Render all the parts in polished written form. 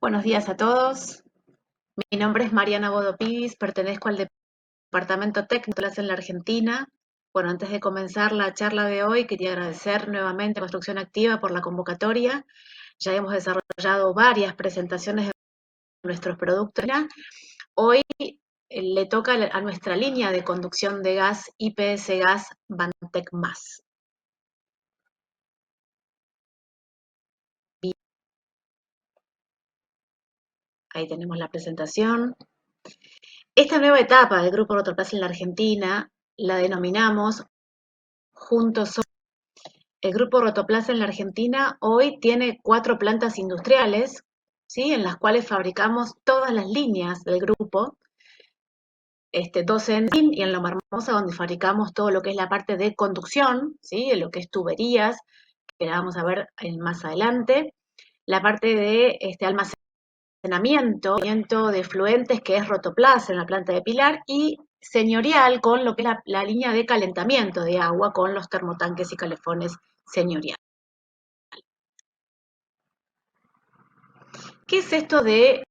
Buenos días a todos. Mi nombre es Mariana Bodopivis, pertenezco al Departamento Técnico en la Argentina. Bueno, antes de comenzar la charla de hoy, quería agradecer nuevamente a Construcción Activa por la convocatoria. Ya hemos desarrollado varias presentaciones de nuestros productos. Hoy le toca a nuestra línea de conducción de gas IPS Gas Vantec+. Ahí tenemos la presentación. Esta nueva etapa del Grupo Rotoplas en la Argentina la denominamos Juntos. El Grupo Rotoplas en la Argentina hoy tiene 4 plantas industriales, ¿sí? En las cuales fabricamos todas las líneas del grupo, 2 en y en Loma Hermosa, donde fabricamos todo lo que es la parte de conducción, ¿sí? Lo que es tuberías, que la vamos a ver más adelante, la parte de almacenamiento de fluentes, que es Rotoplas en la planta de Pilar, y señorial con lo que es la línea de calentamiento de agua con los termotanques y calefones señorial. ¿Qué es esto de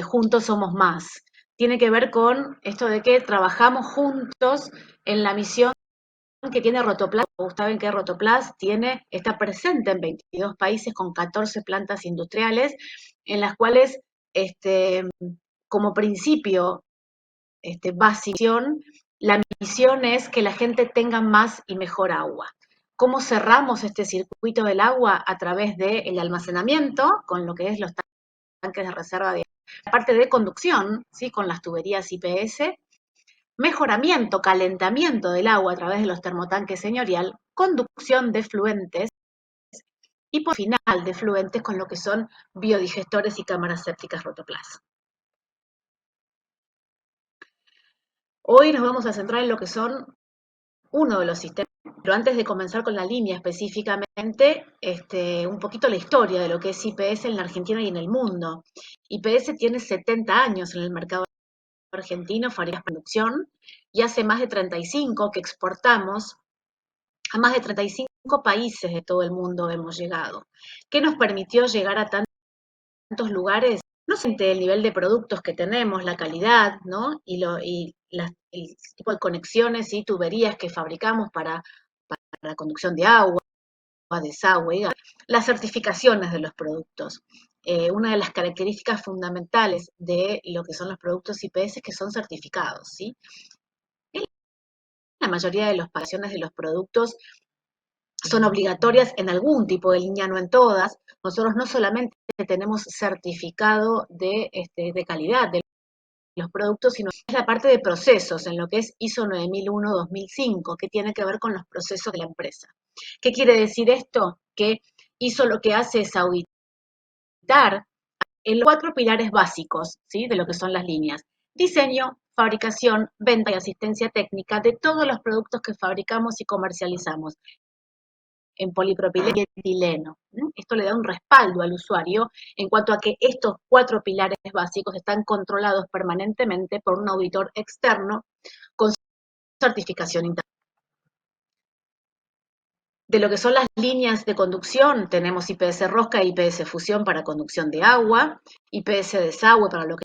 juntos somos más? Tiene que ver con esto de que trabajamos juntos en la misión que tiene Rotoplas. Ustedes saben que Rotoplas está presente en 22 países con 14 plantas industriales, en las cuales, como principio básico, la misión es que la gente tenga más y mejor agua. ¿Cómo cerramos este circuito del agua? A través del almacenamiento, con lo que es los tanques de reserva de la parte de conducción, ¿sí? Con las tuberías IPS, mejoramiento, calentamiento del agua a través de los termotanques señorial, conducción de fluentes y por final de fluentes con lo que son biodigestores y cámaras sépticas Rotoplas. Hoy nos vamos a centrar en lo que son uno de los sistemas, pero antes de comenzar con la línea específicamente, un poquito la historia de lo que es IPS en la Argentina y en el mundo. IPS tiene 70 años en el mercado argentino, fabrica producción, y hace más de 35 que exportamos a más de 35 países de todo el mundo hemos llegado. ¿Qué nos permitió llegar a tantos lugares? No solamente el nivel de productos que tenemos, la calidad, ¿no? El tipo de conexiones y tuberías que fabricamos para la conducción de agua, desagüe, las certificaciones de los productos. Una de las características fundamentales de lo que son los productos IPS es que son certificados, ¿sí? La mayoría de las operaciones de los productos son obligatorias en algún tipo de línea, no en todas. Nosotros no solamente tenemos certificado de calidad de los productos, sino es la parte de procesos, en lo que es ISO 9001-2005, que tiene que ver con los procesos de la empresa. ¿Qué quiere decir esto? Que ISO lo que hace es auditar en los 4 pilares básicos, ¿sí? De lo que son las líneas: diseño, fabricación, venta y asistencia técnica de todos los productos que fabricamos y comercializamos en polipropileno y etileno. Esto le da un respaldo al usuario en cuanto a que estos 4 pilares básicos están controlados permanentemente por un auditor externo con certificación interna. De lo que son las líneas de conducción, tenemos IPS rosca e IPS fusión para conducción de agua, IPS desagüe para lo que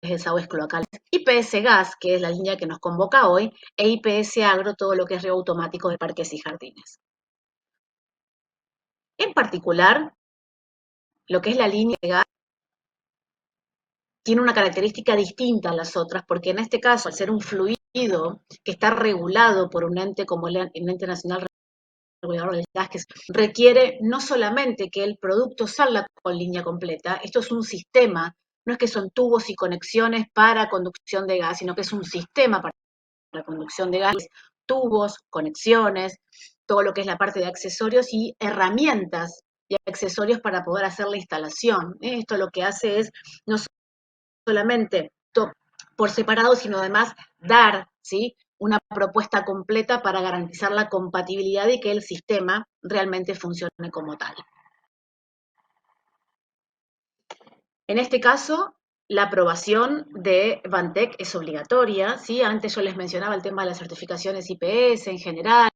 es desagües cloacales, IPS gas, que es la línea que nos convoca hoy, e IPS agro, todo lo que es riego automático de parques y jardines. En particular, lo que es la línea de gas tiene una característica distinta a las otras, porque en este caso, al ser un fluido que está regulado por un ente como el Ente Nacional Regulador del Gas, que requiere no solamente que el producto salga con línea completa, esto es un sistema, no es que son tubos y conexiones para conducción de gas, sino que es un sistema para la conducción de gas, tubos, conexiones, todo lo que es la parte de accesorios y herramientas y accesorios para poder hacer la instalación. Esto lo que hace es no solamente por separado, sino además dar, ¿sí?, una propuesta completa para garantizar la compatibilidad y que el sistema realmente funcione como tal. En este caso, la aprobación de Vantec es obligatoria, ¿sí? Antes yo les mencionaba el tema de las certificaciones IPS en general,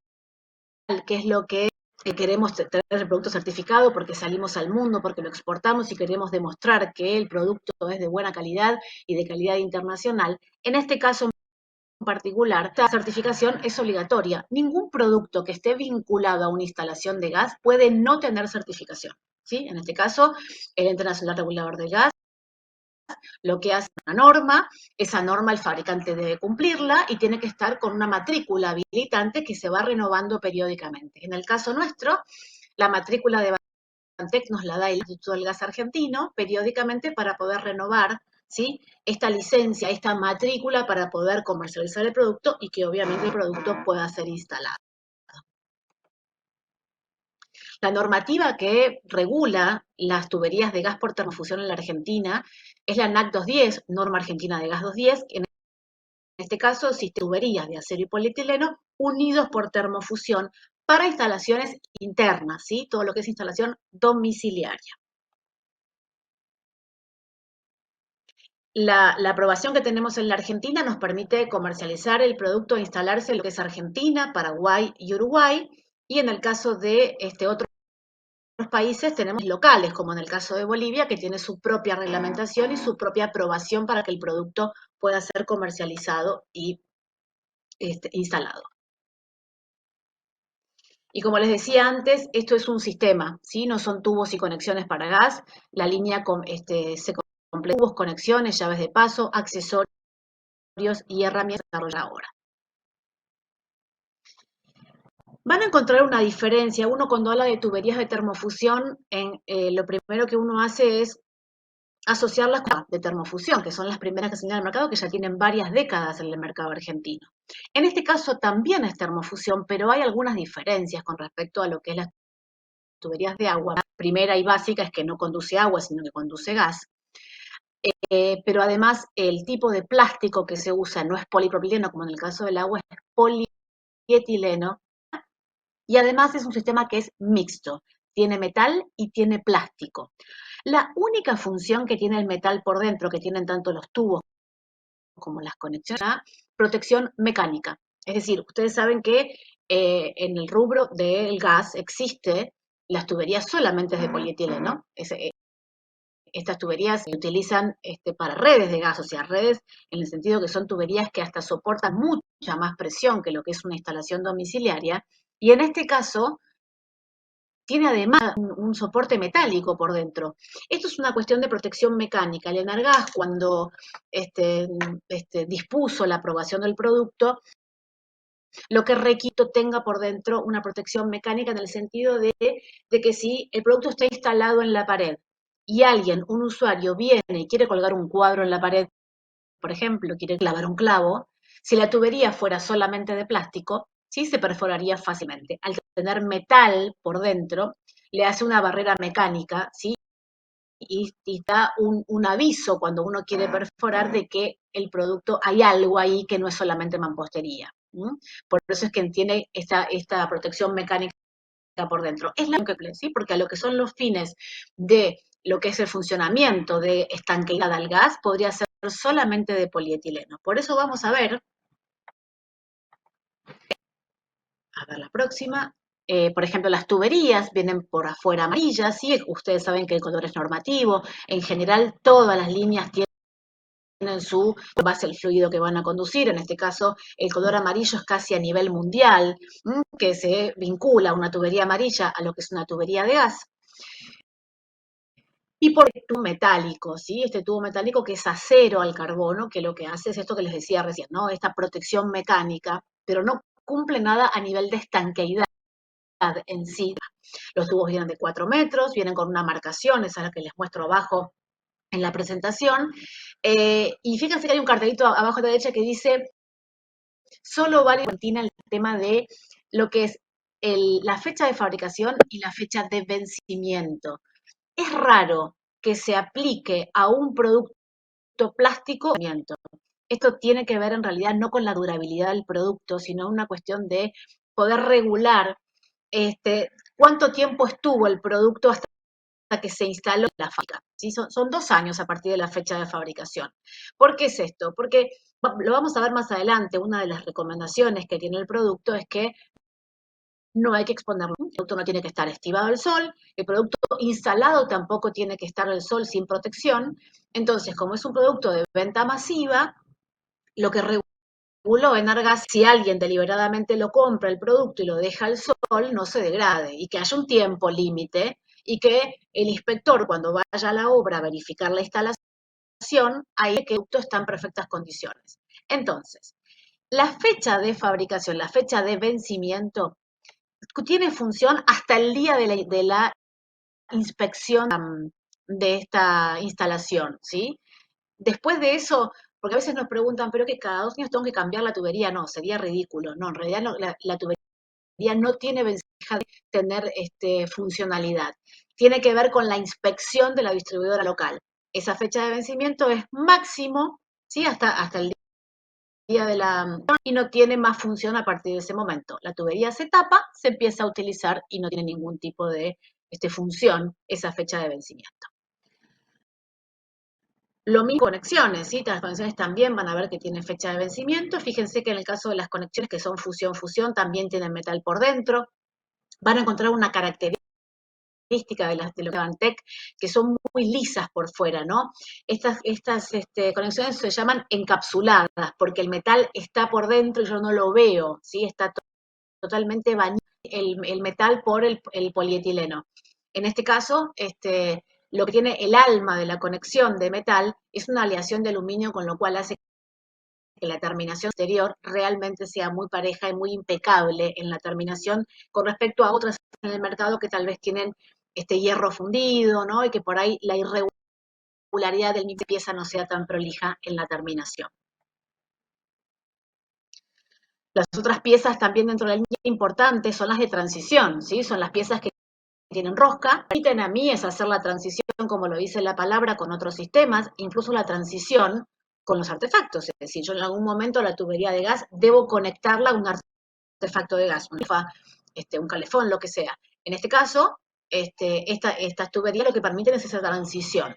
que es lo que queremos tener el producto certificado porque salimos al mundo, porque lo exportamos y queremos demostrar que el producto es de buena calidad y de calidad internacional. En este caso en particular, esta certificación es obligatoria. Ningún producto que esté vinculado a una instalación de gas puede no tener certificación, ¿sí? En este caso, el Ente Nacional Regulador del Gas lo que hace una norma, esa norma el fabricante debe cumplirla y tiene que estar con una matrícula habilitante que se va renovando periódicamente. En el caso nuestro, la matrícula de Bantec nos la da el Instituto del Gas Argentino periódicamente para poder renovar, ¿sí?, esta licencia, esta matrícula para poder comercializar el producto y que obviamente el producto pueda ser instalado. La normativa que regula las tuberías de gas por termofusión en la Argentina es la NAC 210, Norma Argentina de Gas 210, en este caso existen tuberías de acero y polietileno unidos por termofusión para instalaciones internas, ¿sí? Todo lo que es instalación domiciliaria. La aprobación que tenemos en la Argentina nos permite comercializar el producto e instalarse en lo que es Argentina, Paraguay y Uruguay, y en el caso de otros países tenemos locales, como en el caso de Bolivia, que tiene su propia reglamentación y su propia aprobación para que el producto pueda ser comercializado y instalado. Y como les decía antes, esto es un sistema, ¿sí? No son tubos y conexiones para gas. La línea se completa tubos, conexiones, llaves de paso, accesorios y herramientas desarrolladas ahora. Van a encontrar una diferencia. Uno cuando habla de tuberías de termofusión, lo primero que uno hace es asociarlas con de termofusión, que son las primeras que se en el mercado, que ya tienen varias décadas en el mercado argentino. En este caso también es termofusión, pero hay algunas diferencias con respecto a lo que es las tuberías de agua. La primera y básica es que no conduce agua, sino que conduce gas. Pero además el tipo de plástico que se usa no es polipropileno, como en el caso del agua, es polietileno. Y además es un sistema que es mixto, tiene metal y tiene plástico. La única función que tiene el metal por dentro, que tienen tanto los tubos como las conexiones, es protección mecánica. Es decir, ustedes saben que en el rubro del gas existe las tuberías solamente de polietileno. Estas tuberías se utilizan para redes de gas, o sea, redes en el sentido que son tuberías que hasta soportan mucha más presión que lo que es una instalación domiciliaria. Y en este caso, tiene además un soporte metálico por dentro. Esto es una cuestión de protección mecánica. El Enargas, cuando dispuso la aprobación del producto, lo que requito tenga por dentro una protección mecánica en el sentido de que si el producto está instalado en la pared y alguien, un usuario, viene y quiere colgar un cuadro en la pared, por ejemplo, quiere clavar un clavo, si la tubería fuera solamente de plástico, ¿sí?, se perforaría fácilmente. Al tener metal por dentro, le hace una barrera mecánica, ¿sí?, y da un aviso cuando uno quiere perforar de que el producto, hay algo ahí que no es solamente mampostería. Por eso es que tiene esta protección mecánica por dentro. Es la que, ¿sí?, porque a lo que son los fines de lo que es el funcionamiento de estanqueidad al gas, podría ser solamente de polietileno. Por eso vamos a ver la próxima. Por ejemplo, las tuberías vienen por afuera amarillas, ¿sí? Ustedes saben que el color es normativo. En general, todas las líneas tienen su base el fluido que van a conducir. En este caso, el color amarillo es casi a nivel mundial, que se vincula una tubería amarilla a lo que es una tubería de gas. Y por el tubo metálico, ¿sí? Este tubo metálico que es acero al carbono, que lo que hace es esto que les decía recién, ¿no? Esta protección mecánica, pero no cumple nada a nivel de estanqueidad en sí. Los tubos vienen de 4 metros, vienen con una marcación, esa es la que les muestro abajo en la presentación. Y fíjense que hay un cartelito abajo a la derecha que dice, solo vale en Argentina el tema de lo que es la fecha de fabricación y la fecha de vencimiento. Es raro que se aplique a un producto plástico. Esto tiene que ver en realidad no con la durabilidad del producto, sino una cuestión de poder regular cuánto tiempo estuvo el producto hasta que se instaló en la fábrica. ¿Sí? Son 2 años a partir de la fecha de fabricación. ¿Por qué es esto? Porque lo vamos a ver más adelante, una de las recomendaciones que tiene el producto es que no hay que exponerlo. El producto no tiene que estar estivado al sol, el producto instalado tampoco tiene que estar al sol sin protección. Entonces, como es un producto de venta masiva, lo que reguló Enargas, si alguien deliberadamente lo compra el producto y lo deja al sol, no se degrade y que haya un tiempo límite y que el inspector cuando vaya a la obra a verificar la instalación, ahí que el producto está en perfectas condiciones. Entonces, la fecha de fabricación, la fecha de vencimiento, tiene función hasta el día de la inspección de esta instalación, ¿sí? Después de eso, porque a veces nos preguntan, pero que cada 2 años tengo que cambiar la tubería, no, sería ridículo, no, en realidad no, la tubería no tiene ventaja de tener funcionalidad, tiene que ver con la inspección de la distribuidora local. Esa fecha de vencimiento es máximo, ¿sí? Hasta el día de la y no tiene más función a partir de ese momento. La tubería se tapa, se empieza a utilizar y no tiene ningún tipo de función esa fecha de vencimiento. Lo mismo con conexiones, ¿sí? Las conexiones también van a ver que tienen fecha de vencimiento. Fíjense que en el caso de las conexiones que son fusión-fusión también tienen metal por dentro. Van a encontrar una característica de los Avantec que son muy lisas por fuera, ¿no? Estas conexiones se llaman encapsuladas porque el metal está por dentro y yo no lo veo, ¿sí? Está totalmente bañado el metal por el polietileno. En este caso, lo que tiene el alma de la conexión de metal es una aleación de aluminio, con lo cual hace que la terminación exterior realmente sea muy pareja y muy impecable en la terminación con respecto a otras en el mercado que tal vez tienen este hierro fundido, ¿no? Y que por ahí la irregularidad del mi pieza no sea tan prolija en la terminación. Las otras piezas también dentro de la línea importantes son las de transición, ¿sí? Son las piezas que tienen rosca, permiten a mí es hacer la transición, como lo dice la palabra, con otros sistemas, incluso la transición con los artefactos. Es decir, yo en algún momento la tubería de gas debo conectarla a un artefacto de gas, un calefón, lo que sea. En este caso, estas tuberías lo que permiten es esa transición.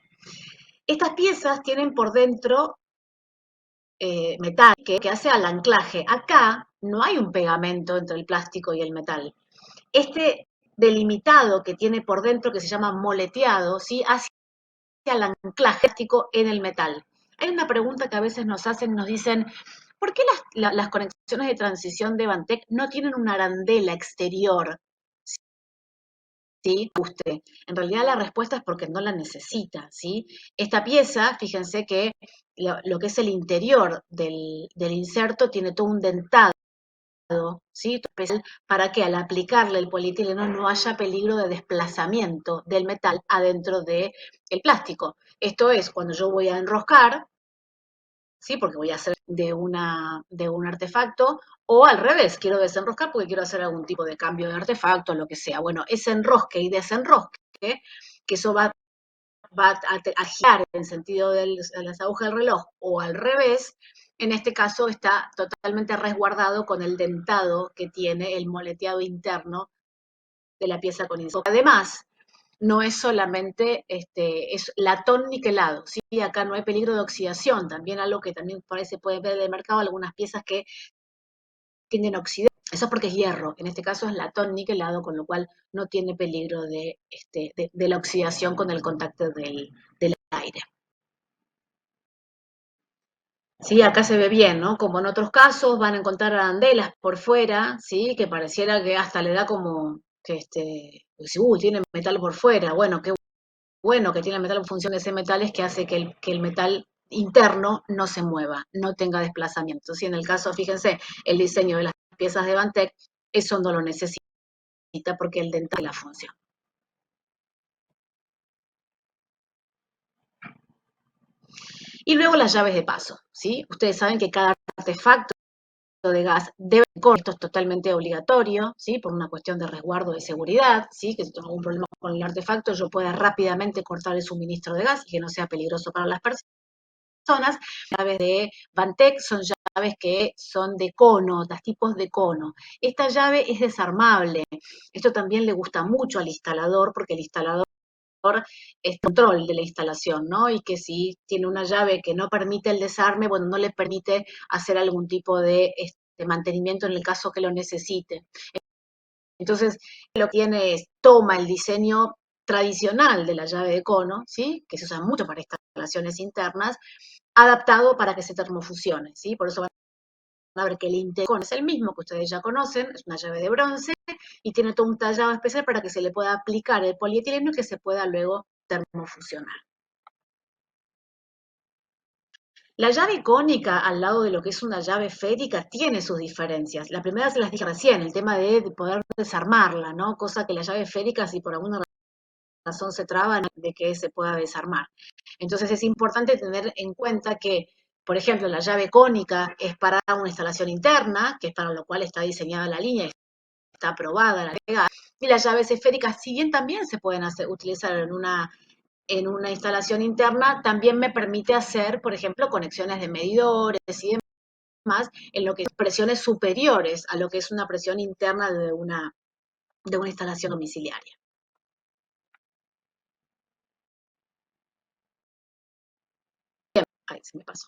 Estas piezas tienen por dentro metal que hace al anclaje. Acá no hay un pegamento entre el plástico y el metal. Este delimitado que tiene por dentro, que se llama moleteado, ¿sí? Hace al anclaje plástico en el metal. Hay una pregunta que a veces nos hacen, nos dicen, ¿por qué las conexiones de transición de Vantec no tienen una arandela exterior? ¿Sí? En realidad la respuesta es porque no la necesita, ¿sí? Esta pieza, fíjense que lo que es el interior del inserto tiene todo un dentado, ¿sí? Para que al aplicarle el polietileno no haya peligro de desplazamiento del metal adentro del plástico. Esto es cuando yo voy a enroscar, ¿sí? Porque voy a hacer de un artefacto, o al revés, quiero desenroscar porque quiero hacer algún tipo de cambio de artefacto, lo que sea. Bueno, ese enrosque y desenrosque, que eso va a girar en sentido de las agujas del reloj o al revés, en este caso está totalmente resguardado con el dentado que tiene el moleteado interno de la pieza con insecto. Además, no es solamente es latón niquelado, ¿sí? Acá no hay peligro de oxidación, también algo que también por ahí se puede ver en el mercado, algunas piezas que tienen oxidación. Eso es porque es hierro, en este caso es latón niquelado, con lo cual no tiene peligro de la oxidación con el contacto del aire. Sí, acá se ve bien, ¿no? Como en otros casos van a encontrar arandelas por fuera, ¿sí? Que pareciera que hasta le da como que pues, tiene metal por fuera. Bueno, qué bueno que tiene metal en función de ese metal es que hace que el metal interno no se mueva, no tenga desplazamiento. Si en el caso, fíjense, el diseño de las piezas de Vantec, eso no lo necesita porque el dental es la función. Y luego las llaves de paso, ¿sí? Ustedes saben que cada artefacto de gas debe esto es totalmente obligatorio, ¿sí? Por una cuestión de resguardo de seguridad, ¿sí? Que si tengo algún problema con el artefacto, yo pueda rápidamente cortar el suministro de gas y que no sea peligroso para las personas. Las llaves de Vantec son llaves que son de cono, los tipos de cono. Esta llave es desarmable. Esto también le gusta mucho al instalador porque el instalador es control de la instalación, ¿no? Y que si tiene una llave que no permite el desarme, bueno, no le permite hacer algún tipo de mantenimiento en el caso que lo necesite. Entonces, lo que tiene es, toma el diseño tradicional de la llave de cono, ¿sí? Que se usa mucho para instalaciones internas, adaptado para que se termofusione, ¿sí? Por eso van a ver que el intercono es el mismo que ustedes ya conocen, es una llave de bronce y tiene todo un tallado especial para que se le pueda aplicar el polietileno y que se pueda luego termofusionar. La llave cónica al lado de lo que es una llave esférica tiene sus diferencias. La primera se las dije recién, el tema de poder desarmarla, ¿no? Cosa que la llave esférica, si por alguna razón se traba, de que se pueda desarmar. Entonces es importante tener en cuenta que, por ejemplo, la llave cónica es para una instalación interna, que es para lo cual está diseñada la línea, está aprobada la legal, y las llaves esféricas, si bien también se pueden utilizar en una instalación interna, también me permite hacer, por ejemplo, conexiones de medidores y demás, en lo que son presiones superiores a lo que es una presión interna de una instalación domiciliaria. Ay, se me pasó.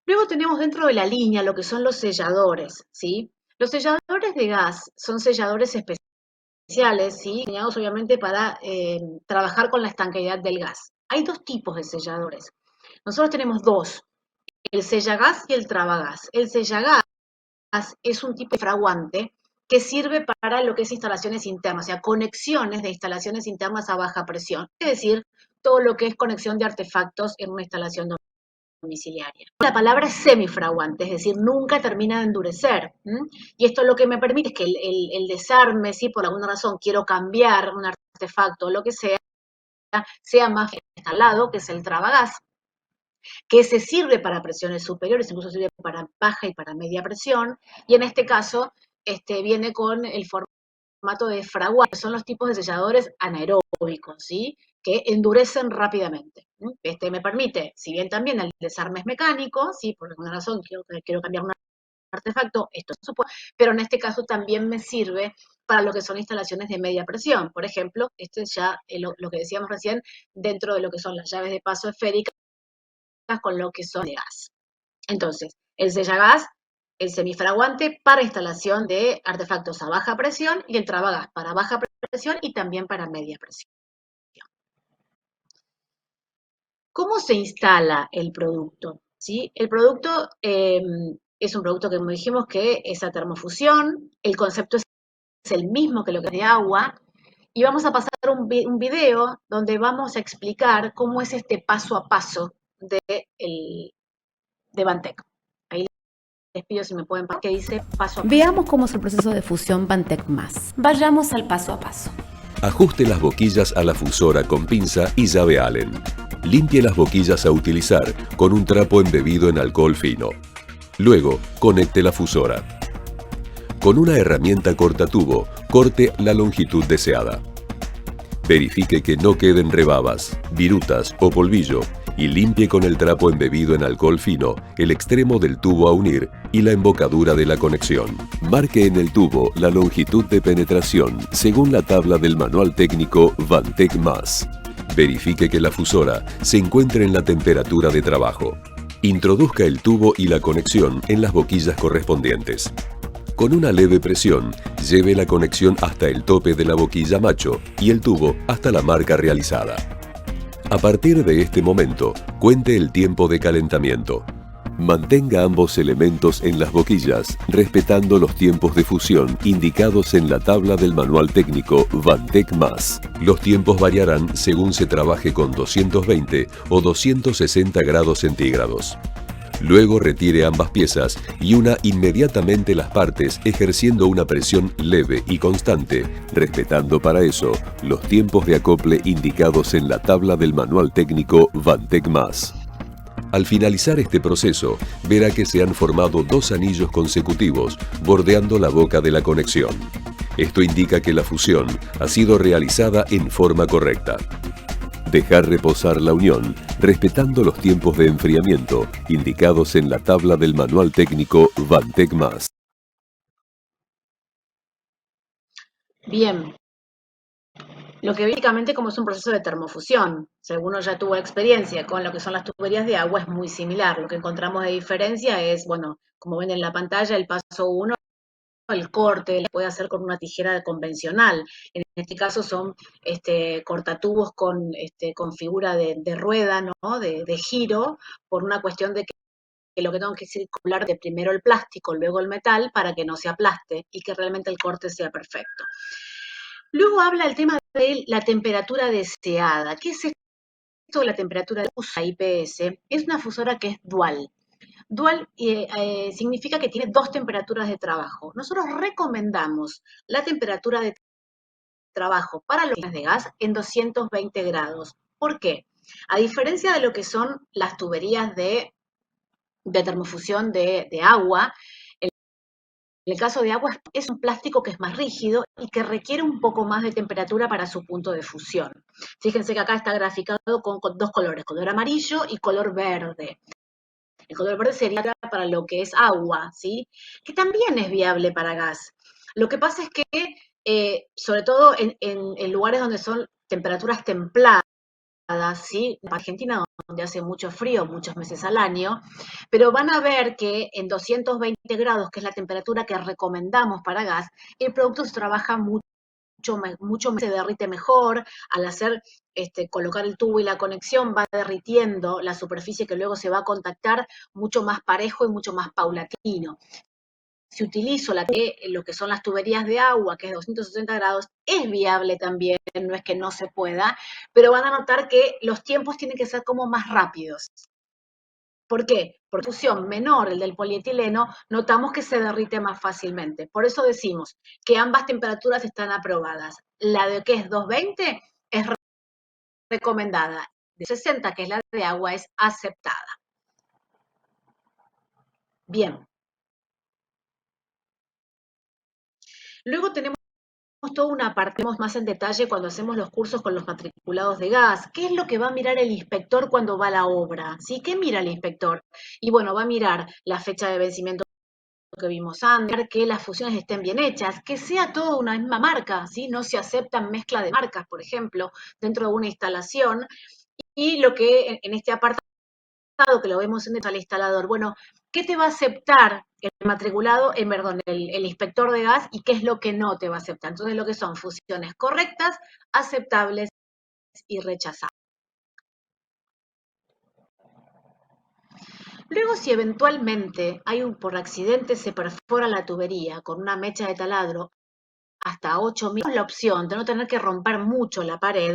Luego tenemos dentro de la línea lo que son los selladores, ¿sí? Los selladores de gas son selladores especiales, ¿sí? Diseñados obviamente para trabajar con la estanqueidad del gas. Hay dos tipos de selladores. Nosotros tenemos dos, el sellagas y el trabagas. El sellagas es un tipo de fraguante que sirve para lo que es instalaciones internas, o sea, conexiones de instalaciones internas a baja presión, es decir, todo lo que es conexión de artefactos en una instalación domiciliaria. La palabra es semifraguante, es decir, nunca termina de endurecer. Y esto lo que me permite es que el desarme, si por alguna razón quiero cambiar un artefacto o lo que sea más instalado, que es el trabagas, que se sirve para presiones superiores, incluso sirve para baja y para media presión, y en este caso viene con el formato de fraguante, son los tipos de selladores anaeróbicos, ¿sí? Que endurecen rápidamente. Este me permite, si bien también el desarme es mecánico, ¿sí? Por alguna razón quiero cambiar un artefacto, esto no se puede, pero en este caso también me sirve para lo que son instalaciones de media presión. Por ejemplo, este es ya lo que decíamos recién, dentro de lo que son las llaves de paso esféricas con lo que son de gas. Entonces, el sellagas, el semifraguante para instalación de artefactos a baja presión y el trabagas para baja presión y también para media presión. ¿Cómo se instala el producto? ¿Sí? El producto es un producto que, como dijimos, que es a termofusión, el concepto es el mismo que lo que es de agua, y vamos a pasar un video donde vamos a explicar cómo es este paso a paso de Bantec. Ahí les pido si me pueden pasar que dice paso a paso. Veamos cómo es el proceso de fusión Bantec+. Vayamos al paso a paso. Ajuste las boquillas a la fusora con pinza y llave Allen. Limpie las boquillas a utilizar con un trapo embebido en alcohol fino. Luego, conecte la fusora. Con una herramienta cortatubo, corte la longitud deseada. Verifique que no queden rebabas, virutas o polvillo y limpie con el trapo embebido en alcohol fino el extremo del tubo a unir y la embocadura de la conexión. Marque en el tubo la longitud de penetración según la tabla del manual técnico Bantec+. Verifique que la fusora se encuentre en la temperatura de trabajo. Introduzca el tubo y la conexión en las boquillas correspondientes. Con una leve presión, lleve la conexión hasta el tope de la boquilla macho y el tubo hasta la marca realizada. A partir de este momento, cuente el tiempo de calentamiento. Mantenga ambos elementos en las boquillas, respetando los tiempos de fusión indicados en la tabla del manual técnico Bantec+. Los tiempos variarán según se trabaje con 220 o 260 grados centígrados. Luego retire ambas piezas y una inmediatamente las partes ejerciendo una presión leve y constante, respetando para eso los tiempos de acople indicados en la tabla del manual técnico Bantec+. Al finalizar este proceso, verá que se han formado dos anillos consecutivos bordeando la boca de la conexión. Esto indica que la fusión ha sido realizada en forma correcta. Dejar reposar la unión, respetando los tiempos de enfriamiento indicados en la tabla del manual técnico Bantec+. Bien, lo que básicamente como es un proceso de termofusión, según uno ya tuvo experiencia con lo que son las tuberías de agua, es muy similar. Lo que encontramos de diferencia es, bueno, como ven en la pantalla, el paso 1 el corte lo puede hacer con una tijera convencional. En este caso son cortatubos con figura de rueda, ¿no? De giro, por una cuestión de que lo que tengo que es circular de primero el plástico, luego el metal, para que no se aplaste y que realmente el corte sea perfecto. Luego habla el tema de la temperatura deseada. ¿Qué es esto de la temperatura de uso IPS? Es una fusora que es dual. Dual significa que tiene dos temperaturas de trabajo. Nosotros recomendamos la temperatura de trabajo para los de gas en 220 grados. ¿Por qué? A diferencia de lo que son las tuberías de termofusión de agua, en el caso de agua es un plástico que es más rígido y que requiere un poco más de temperatura para su punto de fusión. Fíjense que acá está graficado con dos colores, color amarillo y color verde. El color verde sería para lo que es agua, ¿sí? Que también es viable para gas. Lo que pasa es que, sobre todo en lugares donde son temperaturas templadas, ¿sí? En Argentina, donde hace mucho frío, muchos meses al año, pero van a ver que en 220 grados, que es la temperatura que recomendamos para gas, el producto se trabaja mucho se derrite mejor. Al hacer colocar el tubo y la conexión, va derritiendo la superficie que luego se va a contactar mucho más parejo y mucho más paulatino. Si utilizo lo que son las tuberías de agua, que es 260 grados, es viable también, no es que no se pueda, pero van a notar que los tiempos tienen que ser como más rápidos. ¿Por qué? Por fusión menor, el del polietileno, notamos que se derrite más fácilmente. Por eso decimos que ambas temperaturas están aprobadas. La de que es 220 es recomendada. De 60, que es la de agua, es aceptada. Bien. Luego tenemos toda una parte más en detalle cuando hacemos los cursos con los matriculados de gas. ¿Qué es lo que va a mirar el inspector cuando va a la obra? ¿Sí? ¿Qué mira el inspector? Y bueno, va a mirar la fecha de vencimiento que vimos antes, que las fusiones estén bien hechas, que sea todo una misma marca, ¿sí? No se aceptan mezcla de marcas, por ejemplo, dentro de una instalación. Y lo que en este apartado que lo vemos en el instalador, bueno, ¿qué te va a aceptar el matriculado, el inspector de gas, y qué es lo que no te va a aceptar? Entonces, lo que son fusiones correctas, aceptables y rechazables. Luego, si eventualmente por accidente se perfora la tubería con una mecha de taladro, hasta 8 milímetros, la opción de no tener que romper mucho la pared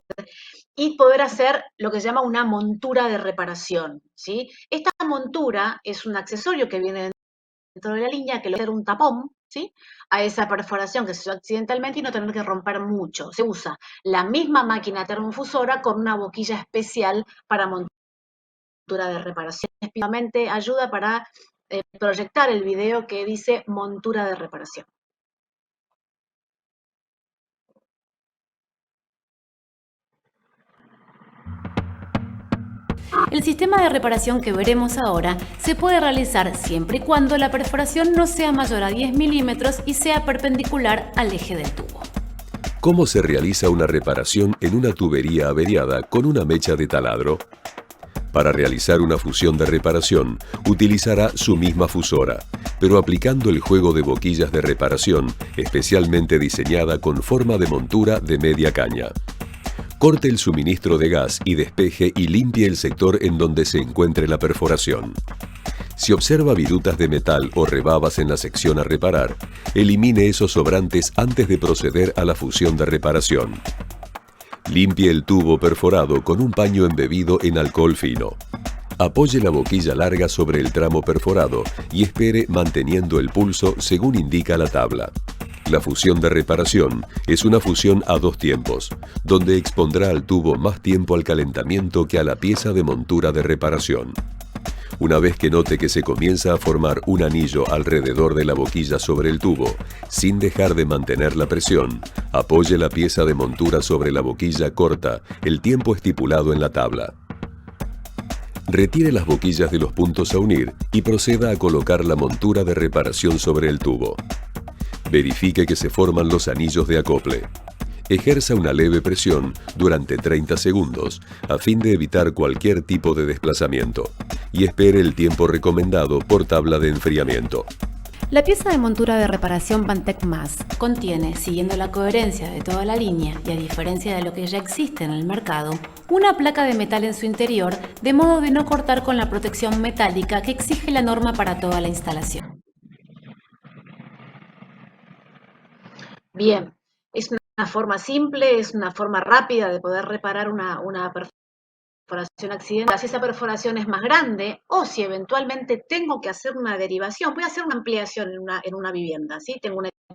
y poder hacer lo que se llama una montura de reparación, ¿sí? Esta montura es un accesorio que viene dentro de la línea, que lo hace un tapón, ¿sí? A esa perforación que se hizo accidentalmente y no tener que romper mucho. Se usa la misma máquina termofusora con una boquilla especial para montura de reparación. Específicamente ayuda para proyectar el video que dice montura de reparación. El sistema de reparación que veremos ahora se puede realizar siempre y cuando la perforación no sea mayor a 10 milímetros y sea perpendicular al eje del tubo. ¿Cómo se realiza una reparación en una tubería averiada con una mecha de taladro? Para realizar una fusión de reparación, utilizará su misma fusora, pero aplicando el juego de boquillas de reparación especialmente diseñada con forma de montura de media caña. Corte el suministro de gas y despeje y limpie el sector en donde se encuentre la perforación. Si observa virutas de metal o rebabas en la sección a reparar, elimine esos sobrantes antes de proceder a la fusión de reparación. Limpie el tubo perforado con un paño embebido en alcohol fino. Apoye la boquilla larga sobre el tramo perforado y espere manteniendo el pulso según indica la tabla. La fusión de reparación es una fusión a dos tiempos, donde expondrá al tubo más tiempo al calentamiento que a la pieza de montura de reparación. Una vez que note que se comienza a formar un anillo alrededor de la boquilla sobre el tubo, sin dejar de mantener la presión, apoye la pieza de montura sobre la boquilla corta el tiempo estipulado en la tabla. Retire las boquillas de los puntos a unir y proceda a colocar la montura de reparación sobre el tubo. Verifique que se forman los anillos de acople. Ejerza una leve presión durante 30 segundos a fin de evitar cualquier tipo de desplazamiento y espere el tiempo recomendado por tabla de enfriamiento. La pieza de montura de reparación Vantec Más contiene, siguiendo la coherencia de toda la línea y a diferencia de lo que ya existe en el mercado, una placa de metal en su interior, de modo de no cortar con la protección metálica que exige la norma para toda la instalación. Bien, es una forma simple, es una forma rápida de poder reparar una perforación accidental. Si esa perforación es más grande o si eventualmente tengo que hacer una derivación, voy a hacer una ampliación en una vivienda, ¿sí?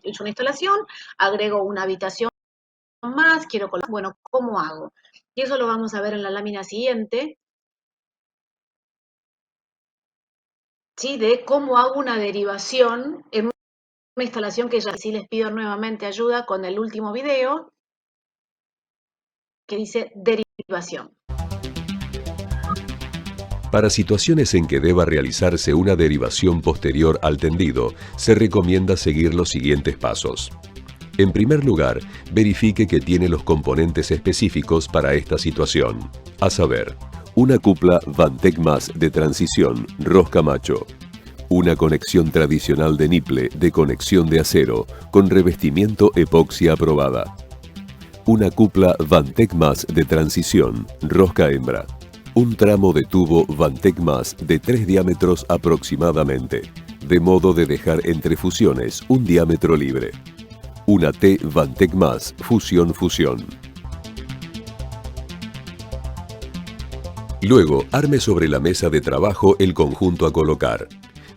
Hecho una instalación, agrego una habitación más, quiero colocar, bueno, ¿cómo hago? Y eso lo vamos a ver en la lámina siguiente, ¿sí? De cómo hago una derivación en una instalación que ya sí les pido nuevamente ayuda con el último video que dice derivación. Para situaciones en que deba realizarse una derivación posterior al tendido, se recomienda seguir los siguientes pasos. En primer lugar, verifique que tiene los componentes específicos para esta situación, a saber, una cupla Vantec Más de transición rosca macho, una conexión tradicional de niple de conexión de acero con revestimiento epoxi aprobada, una cupla Vantec Más de transición rosca hembra, un tramo de tubo Vantec Más de 3 diámetros aproximadamente, de modo de dejar entre fusiones un diámetro libre. Una T Vantec Más fusión-fusión. Luego, arme sobre la mesa de trabajo el conjunto a colocar.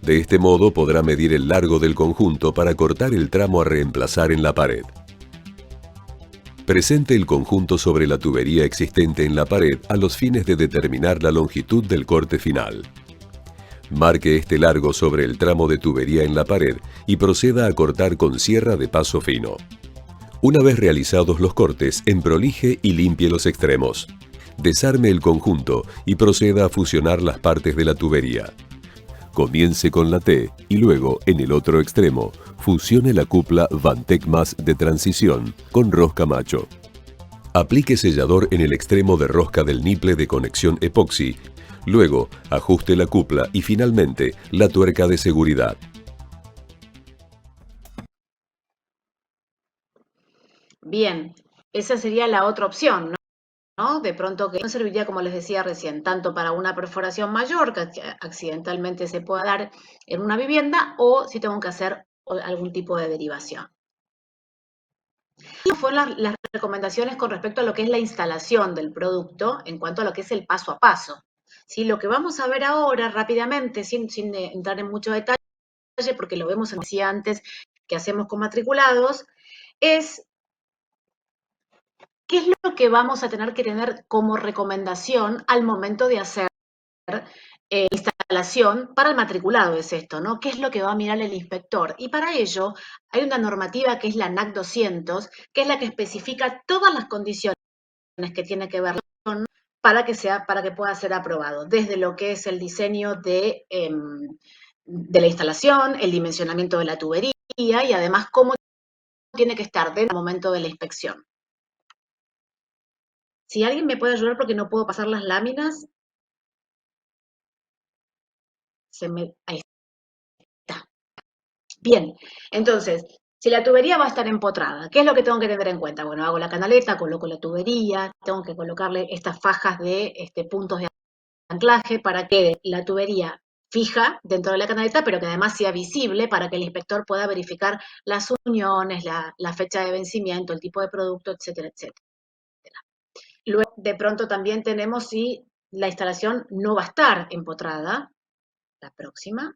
De este modo podrá medir el largo del conjunto para cortar el tramo a reemplazar en la pared. Presente el conjunto sobre la tubería existente en la pared a los fines de determinar la longitud del corte final. Marque este largo sobre el tramo de tubería en la pared y proceda a cortar con sierra de paso fino. Una vez realizados los cortes, emprolije y limpie los extremos. Desarme el conjunto y proceda a fusionar las partes de la tubería. Comience con la T y luego, en el otro extremo, fusione la cupla Vantec Más de transición con rosca macho. Aplique sellador en el extremo de rosca del niple de conexión epoxi. Luego, ajuste la cupla y finalmente la tuerca de seguridad. Bien, esa sería la otra opción, ¿no? De pronto que no serviría, como les decía recién, tanto para una perforación mayor que accidentalmente se pueda dar en una vivienda o si tengo que hacer algún tipo de derivación. Y fueron las recomendaciones con respecto a lo que es la instalación del producto en cuanto a lo que es el paso a paso. ¿Sí? Lo que vamos a ver ahora rápidamente, sin entrar en mucho detalle, porque lo vemos decía antes que hacemos con matriculados, es qué es lo que vamos a tener que tener como recomendación al momento de hacer instalación para el matriculado es esto, ¿no? ¿Qué es lo que va a mirar el inspector? Y para ello hay una normativa que es la NAC 200, que es la que especifica todas las condiciones que tiene que ver para que pueda ser aprobado, desde lo que es el diseño de la instalación, el dimensionamiento de la tubería y además cómo tiene que estar dentro del momento de la inspección. Si alguien me puede ayudar porque no puedo pasar las láminas, ahí está. Bien, entonces, si la tubería va a estar empotrada, ¿qué es lo que tengo que tener en cuenta? Bueno, hago la canaleta, coloco la tubería, tengo que colocarle estas fajas de puntos de anclaje para que la tubería fija dentro de la canaleta, pero que además sea visible para que el inspector pueda verificar las uniones, la fecha de vencimiento, el tipo de producto, etcétera, etcétera. Luego, de pronto también tenemos si la instalación no va a estar empotrada, la próxima.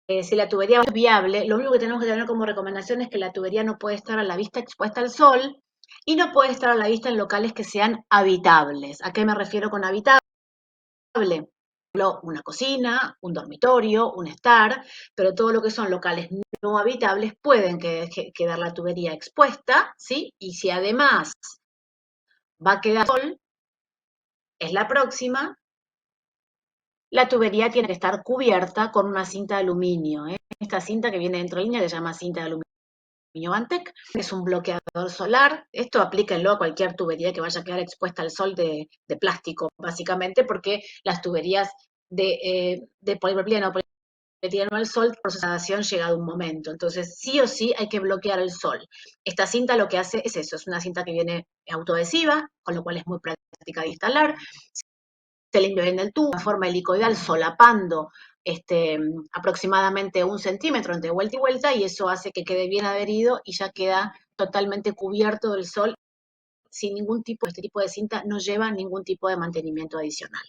Si la tubería es viable, lo único que tenemos que tener como recomendación es que la tubería no puede estar a la vista expuesta al sol y no puede estar a la vista en locales que sean habitables. ¿A qué me refiero con habitable? Una cocina, un dormitorio, un estar, pero todo lo que son locales no habitables pueden quedar la tubería expuesta, ¿sí? Y si además va a quedar sol, es la próxima, la tubería tiene que estar cubierta con una cinta de aluminio. Esta cinta que viene dentro de línea se llama cinta de aluminio Vantec, es un bloqueador solar. Esto aplíquenlo a cualquier tubería que vaya a quedar expuesta al sol de plástico, básicamente, porque las tuberías de polipropileno o polietileno al sol, el proceso de degradación llega a un momento. Entonces, sí o sí hay que bloquear el sol. Esta cinta lo que hace es eso, es una cinta que viene autoadhesiva, con lo cual es muy práctica de instalar. Se limpia bien el tubo de forma helicoidal, solapando aproximadamente 1 centímetro entre vuelta y vuelta, y eso hace que quede bien adherido y ya queda totalmente cubierto del sol sin ningún tipo, este tipo de cinta no lleva ningún tipo de mantenimiento adicional.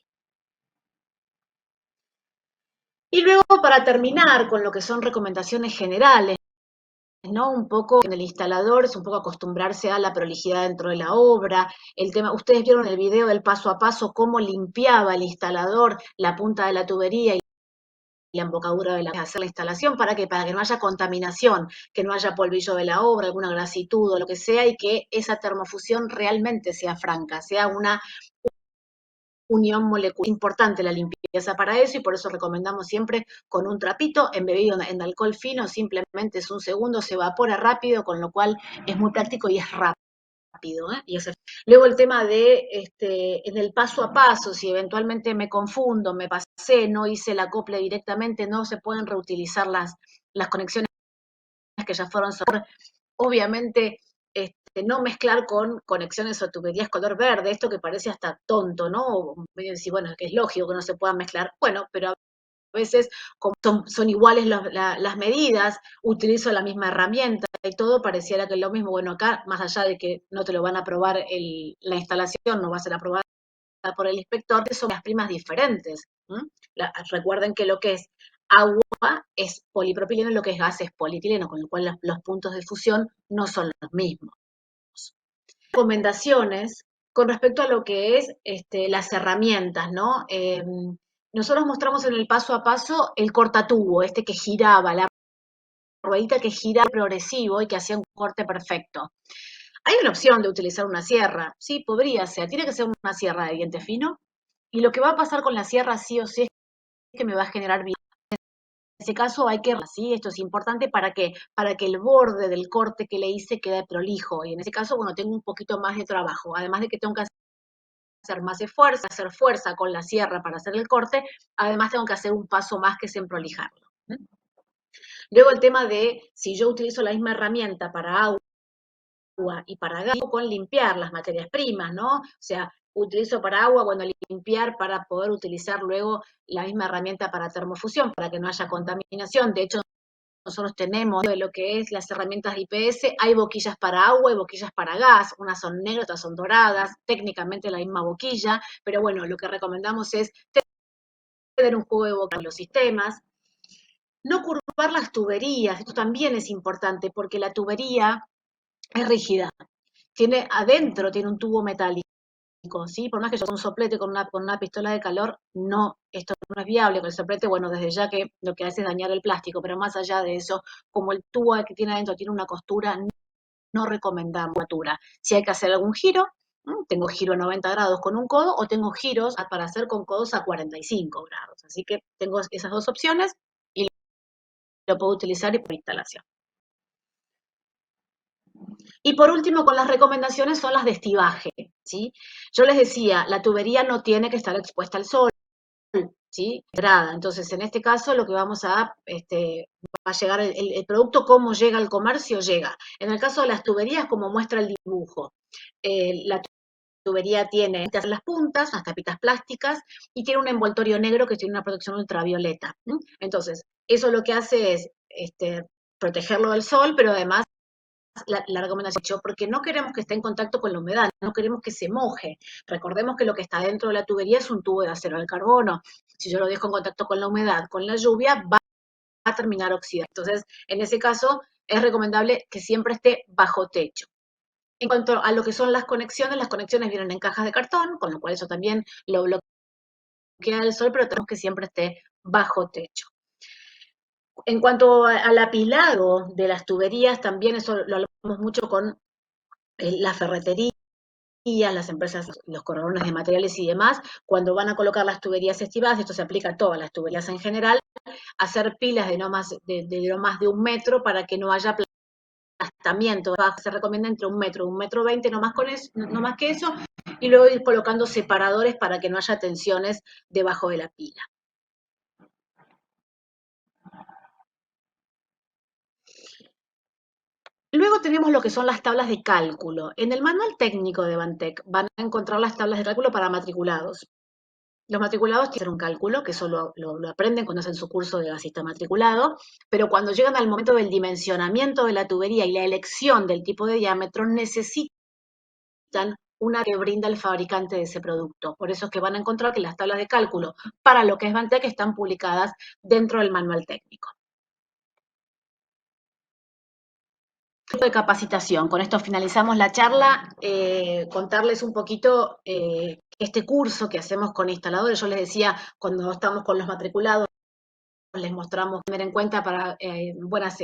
Y luego, para terminar con lo que son recomendaciones generales, ¿no? Un poco en el instalador es un poco acostumbrarse a la prolijidad dentro de la obra, el tema, ustedes vieron el video del paso a paso, cómo limpiaba el instalador la punta de la tubería y la embocadura de la hacer la instalación, ¿para qué? Para que no haya contaminación, que no haya polvillo de la obra, alguna grasitud o lo que sea, y que esa termofusión realmente sea franca, sea una unión molecular. Importante la limpieza para eso y por eso recomendamos siempre con un trapito embebido en alcohol fino, simplemente es 1 segundo, se evapora rápido, con lo cual es muy práctico y es rápido. Luego el tema de en el paso a paso, si eventualmente me confundo, me pasé, no hice el acople directamente, no se pueden reutilizar las conexiones que ya fueron sobre. Obviamente, no mezclar con conexiones o tuberías color verde, esto que parece hasta tonto, ¿no? Medio decir, bueno, que es lógico que no se puedan mezclar. Bueno, pero a veces, como son iguales las medidas, utilizo la misma herramienta y todo, pareciera que es lo mismo. Bueno, acá, más allá de que no te lo van a aprobar la instalación, no va a ser aprobada por el inspector, son las primas diferentes. Recuerden que lo que es agua es polipropileno y lo que es gas es polietileno, con lo cual los puntos de fusión no son los mismos. Recomendaciones con respecto a lo que es las herramientas, ¿no? Nosotros mostramos en el paso a paso el cortatubo, que giraba, la ruedita que giraba progresivo y que hacía un corte perfecto. Hay una opción de utilizar una sierra, sí, podría ser, tiene que ser una sierra de diente fino, y lo que va a pasar con la sierra sí o sí es que me va a generar bien. En ese caso hay que, ¿sí? Esto es importante para que el borde del corte que le hice quede prolijo, y en ese caso, bueno, tengo un poquito más de trabajo, además de que tengo que hacer más esfuerzo, hacer fuerza con la sierra para hacer el corte, además tengo que hacer un paso más que es en prolijarlo. Luego el tema de si yo utilizo la misma herramienta para agua y para gas, con limpiar las materias primas, ¿no? O sea, utilizo para agua, bueno, limpiar para poder utilizar luego la misma herramienta para termofusión, para que no haya contaminación. De hecho, nosotros tenemos de lo que es las herramientas de IPS, hay boquillas para agua y boquillas para gas, unas son negras, otras son doradas, técnicamente la misma boquilla, pero bueno, lo que recomendamos es tener un juego de boca en los sistemas. No curvar las tuberías, esto también es importante porque la tubería es rígida, adentro tiene un tubo metálico, ¿sí? Por más que yo con un soplete, con una pistola de calor, no, esto no es viable con el soplete, bueno, desde ya que lo que hace es dañar el plástico, pero más allá de eso, como el tubo que tiene adentro tiene una costura, no recomendamos costura. Si hay que hacer algún giro, tengo giro a 90 grados con un codo o tengo giros para hacer con codos a 45 grados. Así que tengo esas dos opciones y lo puedo utilizar por instalación. Y por último, con las recomendaciones son las de estibaje, ¿sí? Yo les decía, la tubería no tiene que estar expuesta al sol, ¿sí? Entonces, en este caso, lo que vamos va a llegar el producto, cómo llega al comercio, llega. En el caso de las tuberías, como muestra el dibujo, la tubería tiene las puntas, las tapitas plásticas, y tiene un envoltorio negro que tiene una protección ultravioleta. Entonces, eso lo que hace es protegerlo del sol, pero además la recomendación, porque no queremos que esté en contacto con la humedad, no queremos que se moje. Recordemos que lo que está dentro de la tubería es un tubo de acero al carbono. Si yo lo dejo en contacto con la humedad, con la lluvia, va a terminar oxidado. Entonces, en ese caso, es recomendable que siempre esté bajo techo. En cuanto a lo que son las conexiones vienen en cajas de cartón, con lo cual eso también lo bloquea el sol, pero tenemos que siempre esté bajo techo. En cuanto al apilado de las tuberías, también eso lo hablamos mucho con la ferretería, las empresas, los corredores de materiales y demás, cuando van a colocar las tuberías estivadas, esto se aplica a todas las tuberías en general, hacer pilas de no más de 1 metro para que no haya aplastamiento. Se recomienda entre 1 metro, 1,20 m, no más que eso, y luego ir colocando separadores para que no haya tensiones debajo de la pila. tenemos lo que son las tablas de cálculo. En el manual técnico de Bantec van a encontrar las tablas de cálculo para matriculados. Los matriculados tienen que hacer un cálculo, que eso lo aprenden cuando hacen su curso de gasista matriculado, pero cuando llegan al momento del dimensionamiento de la tubería y la elección del tipo de diámetro, necesitan una que brinda el fabricante de ese producto. Por eso es que van a encontrar que las tablas de cálculo para lo que es Bantec están publicadas dentro del manual técnico. De capacitación. Con esto finalizamos la charla. Contarles un poquito este curso que hacemos con instaladores. Yo les decía, cuando estamos con los matriculados, les mostramos tener en cuenta para buenas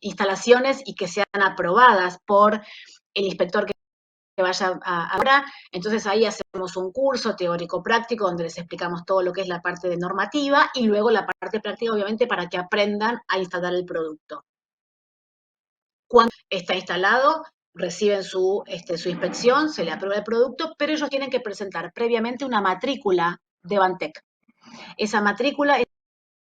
instalaciones y que sean aprobadas por el inspector que vaya ahora. Entonces ahí hacemos un curso teórico-práctico donde les explicamos todo lo que es la parte de normativa y luego la parte práctica, obviamente, para que aprendan a instalar el producto. Cuando está instalado, reciben su inspección, se le aprueba el producto, pero ellos tienen que presentar previamente una matrícula de Bantec. Esa matrícula,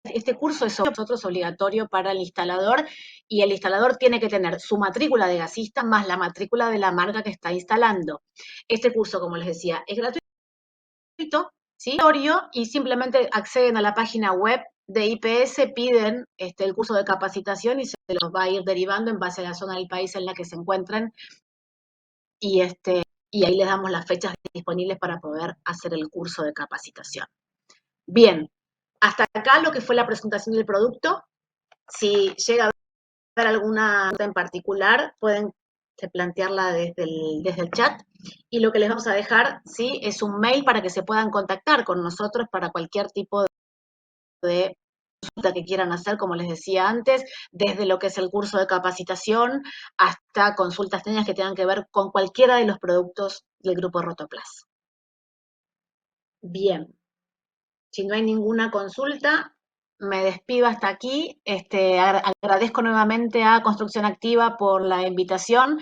este curso es nosotros obligatorio para el instalador y el instalador tiene que tener su matrícula de gasista más la matrícula de la marca que está instalando. Este curso, como les decía, es gratuito, ¿sí? Y simplemente acceden a la página web de IPS, piden el curso de capacitación y se los va a ir derivando en base a la zona del país en la que se encuentren y ahí les damos las fechas disponibles para poder hacer el curso de capacitación. Bien, hasta acá lo que fue la presentación del producto. Si llega a haber alguna duda en particular, pueden plantearla desde el chat. Y lo que les vamos a dejar, ¿sí?, es un mail para que se puedan contactar con nosotros para cualquier tipo de consulta que quieran hacer, como les decía antes, desde lo que es el curso de capacitación hasta consultas técnicas que tengan que ver con cualquiera de los productos del grupo Rotoplas. Bien. Si no hay ninguna consulta, me despido hasta aquí. Agradezco nuevamente a Construcción Activa por la invitación.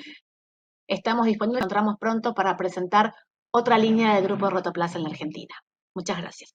Estamos disponibles, nos encontramos pronto para presentar otra línea del grupo Rotoplas en la Argentina. Muchas gracias.